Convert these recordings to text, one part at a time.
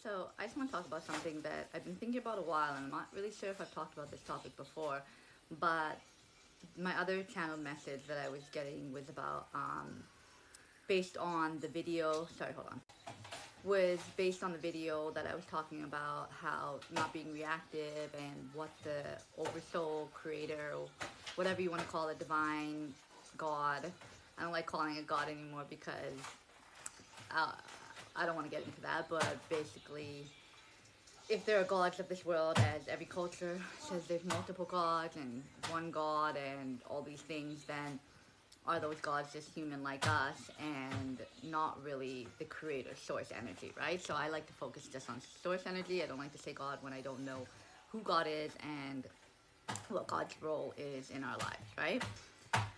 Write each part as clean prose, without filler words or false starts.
So I just want to talk about something that I've been thinking about a while, and I'm not really sure if I've talked about this topic before, but my other channel message that I was getting was about, based on the video, sorry, hold on, was based on the video that I was talking about how not being reactive and what the oversoul, creator, whatever you want to call it, divine, God. I don't like calling it God anymore because uh, I don't want to get into that, but basically, if there are gods of this world, as every culture says there's multiple gods and one God and all these things, then are those gods just human like us and not really the creator source energy, right? So I like to focus just on source energy. I don't like to say God when I don't know who God is and what God's role is in our lives, right?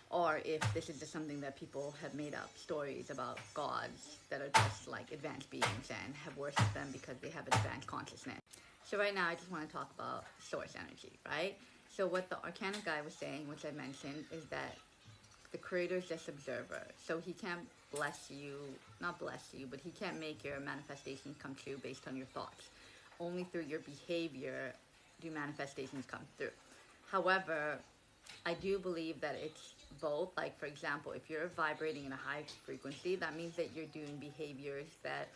Or if this is just something that people have made up stories about gods that are just like advanced beings and have worshipped them because they have advanced consciousness. So right now I just want to talk about source energy, right? So what the Arcana guy was saying, which I mentioned, is that the creator is just observer. So he can't bless you, not bless you, but he can't make your manifestations come true based on your thoughts. Only through your behavior do manifestations come through. However, I do believe that it's both. Like, for example, if you're vibrating in a high frequency, that means that you're doing behaviors that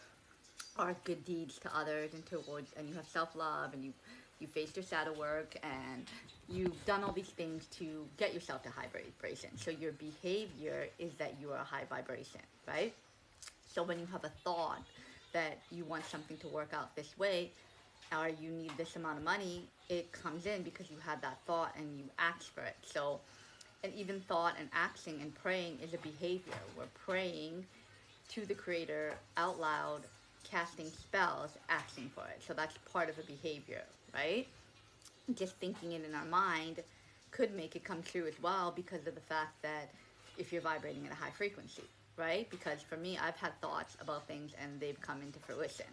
are good deeds to others and towards, and you have self-love, and you faced your shadow work, and you've done all these things to get yourself to high vibration. So your behavior is that you are a high vibration, right? So when you have a thought that you want something to work out this way, or you need this amount of money, it comes in because you had that thought and you act for it. So, and even thought and acting and praying is a behavior. We're praying to the creator out loud, casting spells, acting for it. So that's part of a behavior, right? Just thinking it in our mind could make it come true as well, because of the fact that if you're vibrating at a high frequency, right? Because for me, I've had thoughts about things and they've come into fruition.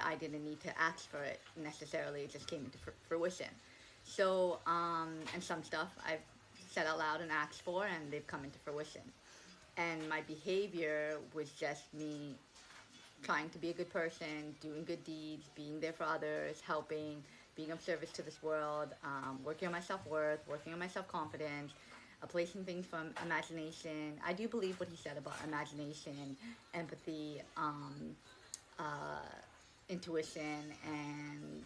I didn't need to ask for it necessarily, it just came into fruition. So, and some stuff I've said out loud and asked for, and they've come into fruition. And my behavior was just me trying to be a good person, doing good deeds, being there for others, helping, being of service to this world, working on my self-worth, working on my self-confidence, placing things from imagination. I do believe what he said about imagination, empathy, uh, intuition, and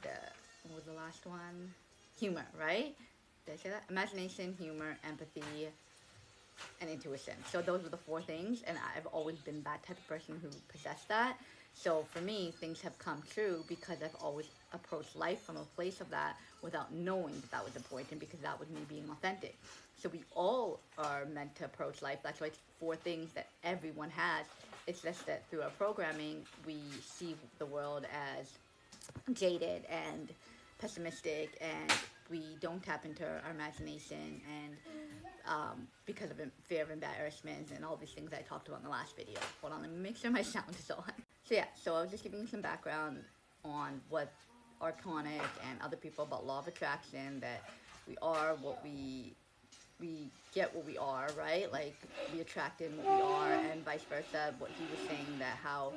what was the last one? Humor, right? Did I say that? Imagination, humor, empathy, and intuition. So those were the four things, and I've always been that type of person who possessed that. So for me, things have come true because I've always approached life from a place of that without knowing that that was important, because that was me being authentic. So we all are meant to approach life. That's why it's four things that everyone has. It's just that through our programming, we see the world as jaded and pessimistic, and we don't tap into our imagination, and because of fear of embarrassment and all these things I talked about in the last video. Hold on, let me make sure my sound is on. So yeah, so I was just giving you some background on what Arconic and other people about law of attraction, that we are what we get what we are, right? Like, we attracted what we are, and vice versa. What he was saying, that how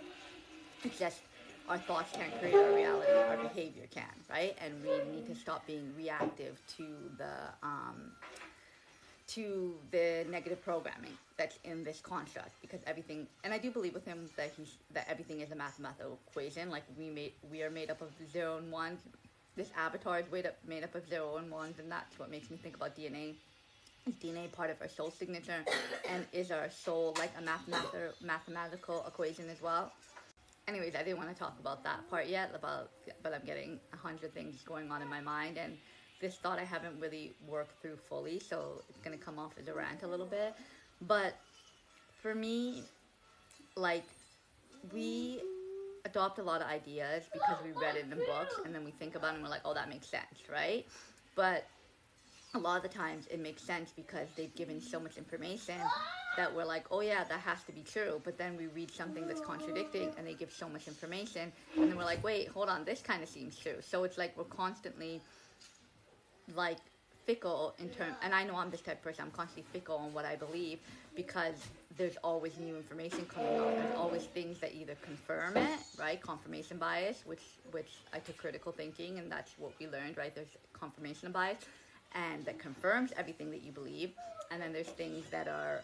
it's just our thoughts can't create our reality, our behavior can, right? And we need to stop being reactive to the negative programming that's in this construct, because everything, and I do believe with him that everything is a mathematical equation. Like, we are made up of 0 and 1s. This avatar is made up of 0 and 1s, and that's what makes me think about DNA. Is DNA part of our soul signature, and is our soul like a mathematical equation as well? Anyways, I didn't want to talk about that part yet, but I'm getting 100 things going on in my mind, and this thought I haven't really worked through fully, so it's gonna come off as a rant a little bit. But for me, like, we adopt a lot of ideas because we read it in books, and then we think about it and we're like, oh, that makes sense, right? But a lot of the times it makes sense because they've given so much information that we're like, oh yeah, that has to be true. But then we read something that's contradicting and they give so much information, and then we're like, wait, hold on, this kind of seems true. So it's like we're constantly like fickle in term, and I know I'm this type of person. I'm constantly fickle on what I believe because there's always new information coming out. There's always things that either confirm it, right? Confirmation bias, which I took critical thinking, and that's what we learned, right? There's confirmation bias, and that confirms everything that you believe, and then there's things that are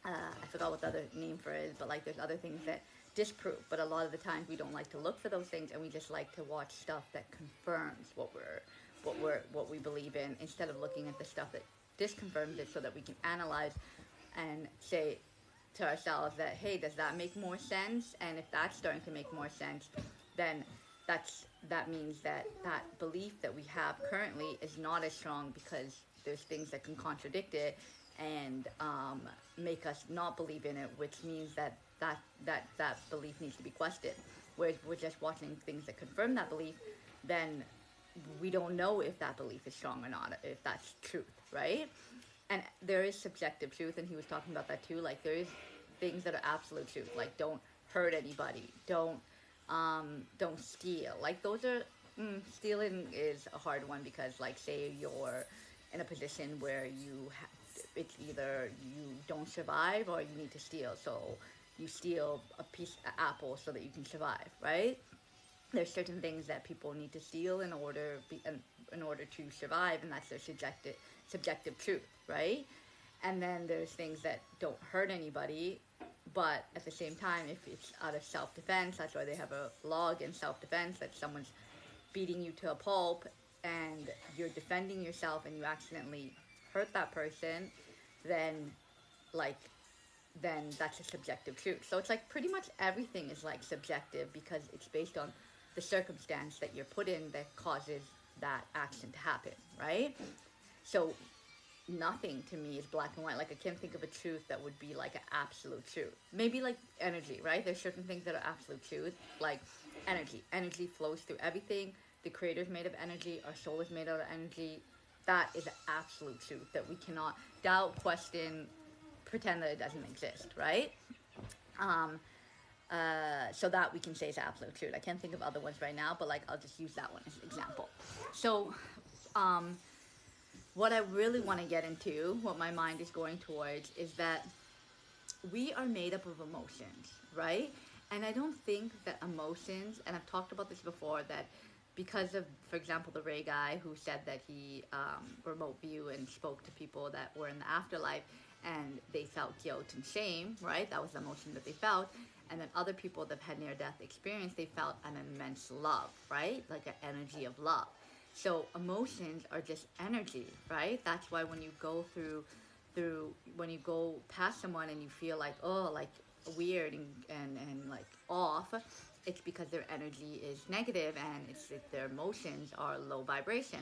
I forgot what the other name for it is, but like there's other things that disprove. But a lot of the times we don't like to look for those things, and we just like to watch stuff that confirms what we believe in, instead of looking at the stuff that disconfirms it, so that we can analyze and say to ourselves that, hey, does that make more sense? And if that's starting to make more sense, then that means that that belief that we have currently is not as strong, because there's things that can contradict it and make us not believe in it, which means that belief needs to be questioned. Whereas we're just watching things that confirm that belief, then we don't know if that belief is strong or not, if that's truth, right? And there is subjective truth, and he was talking about that too. Like, there is things that are absolute truth, like don't hurt anybody, don't steal. Like, those are stealing is a hard one, because, like, say you're in a position where it's either you don't survive or you need to steal, so you steal a piece of apple so that you can survive, right? There's certain things that people need to steal in order to survive, and that's their subjective truth, right? And then there's things that don't hurt anybody, but at the same time, if it's out of self-defense, that's why they have a law against self-defense, that someone's beating you to a pulp and you're defending yourself and you accidentally hurt that person, then like then that's a subjective truth. So it's like pretty much everything is like subjective, because it's based on the circumstance that you're put in that causes that action to happen, right? So nothing to me is black and white. Like, I can't think of a truth that would be like an absolute truth. Maybe like energy, right? There's certain things that are absolute truth, like energy. Energy flows through everything. The creator's made of energy. Our soul is made out of energy. That is an absolute truth that we cannot doubt, question, pretend that it doesn't exist, right? So that we can say is absolute truth. I can't think of other ones right now, but like I'll just use that one as an example. So, what I really want to get into, what my mind is going towards, is that we are made up of emotions, right? And I don't think that emotions, and I've talked about this before, that because of, for example, the Ray guy who said that he remote view and spoke to people that were in the afterlife, and they felt guilt and shame, right? That was the emotion that they felt. And then other people that had near-death experience, they felt an immense love, right? Like an energy of love. So emotions are just energy, right? That's why when you go when you go past someone and you feel like, oh, like weird and like off, it's because their energy is negative, and it's that their emotions are low vibration.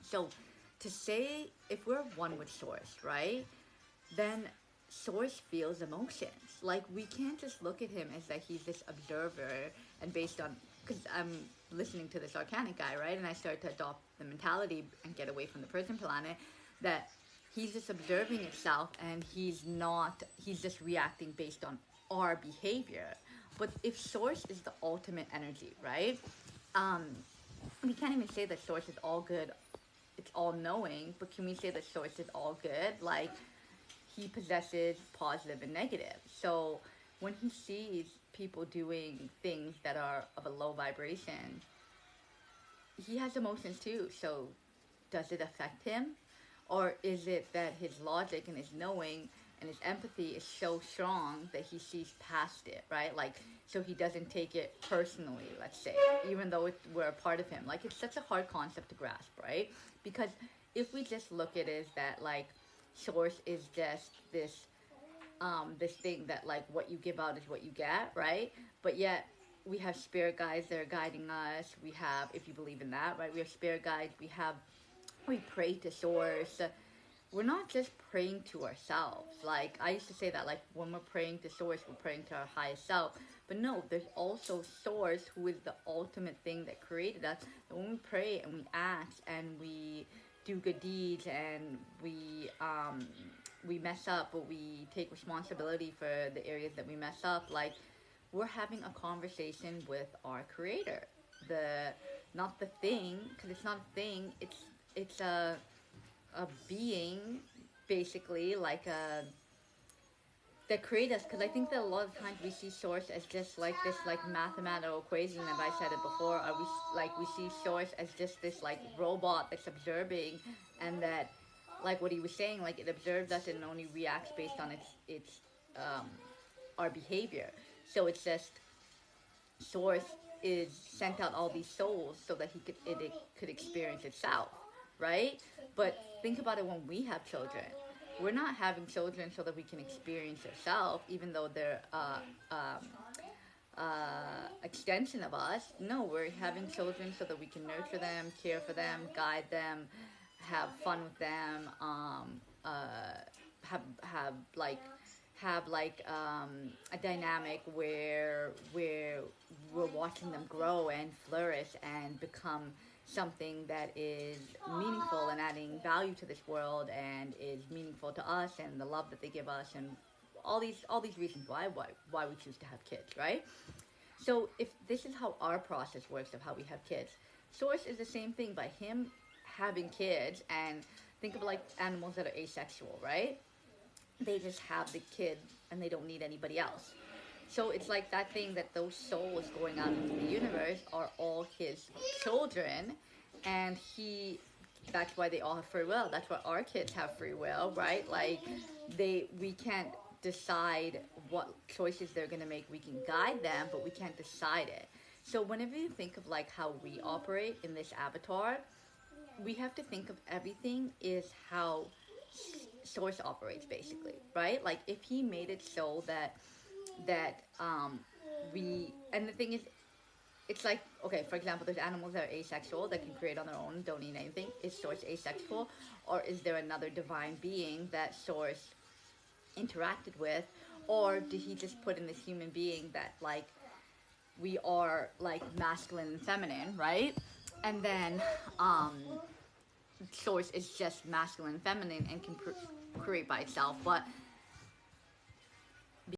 So to say, if we're one with source, right, then source feels emotions. Like, we can't just look at him as that he's this observer, and based on, because I'm listening to this Arcanic guy, right, and I start to adopt the mentality and get away from the person planet, that he's just observing itself, and he's just reacting based on our behavior. But if source is the ultimate energy, right, we can't even say that source is all good, it's all knowing, but can we say that source is all good? Like, he possesses positive and negative. So when he sees people doing things that are of a low vibration, he has emotions too. So does it affect him? Or is it that his logic and his knowing and his empathy is so strong that he sees past it, right? Like, so he doesn't take it personally, let's say, even though we're a part of him. Like, it's such a hard concept to grasp, right? Because if we just look at it as that, like, source is just this thing that, like, what you give out is what you get, right? But yet we have spirit guides that are guiding us. We have, if you believe in that, right, we have spirit guides. We pray to source. We're not just praying to ourselves. Like, I used to say that, like, when we're praying to source, we're praying to our highest self. But no, there's also source, who is the ultimate thing that created us. And when we pray and we act and we do good deeds and we mess up, but we take responsibility for the areas that we mess up, like, we're having a conversation with our creator. Not the thing, because it's not a thing, it's it's a being, basically, like a that create us. Because I think that a lot of times we see source as just like this like mathematical equation, and I said it before, we see source as just this like robot that's observing, and that, like what he was saying, like it observes us and only reacts based on its um, our behavior. So it's just source is sent out all these souls so that it could experience itself, right? But think about it, when we have children, we're not having children so that we can experience ourselves, even though they're extension of us. No, we're having children so that we can nurture them, care for them, guide them, have fun with them, have a dynamic where we're watching them grow and flourish and become something that is meaningful and adding value to this world and is meaningful to us, and the love that they give us, and all these reasons why we choose to have kids, right? So if this is how our process works of how we have kids, source is the same thing by him having kids. And think of like animals that are asexual, right? They just have the kid and they don't need anybody else. So it's like that thing that those souls going out into the universe are all his children, and that's why they all have free will. That's why our kids have free will, right? Like we can't decide what choices they're going to make. We can guide them, but we can't decide it. So whenever you think of like how we operate in this avatar, we have to think of everything is how source operates, basically, right? Like if he made it so that we, and the thing is, it's like, okay, for example, there's animals that are asexual that can create on their own, don't need anything. Is source asexual, or is there another divine being that source interacted with, or did he just put in this human being that, like, we are like masculine and feminine, right? And then source is just masculine and feminine and can create by itself. But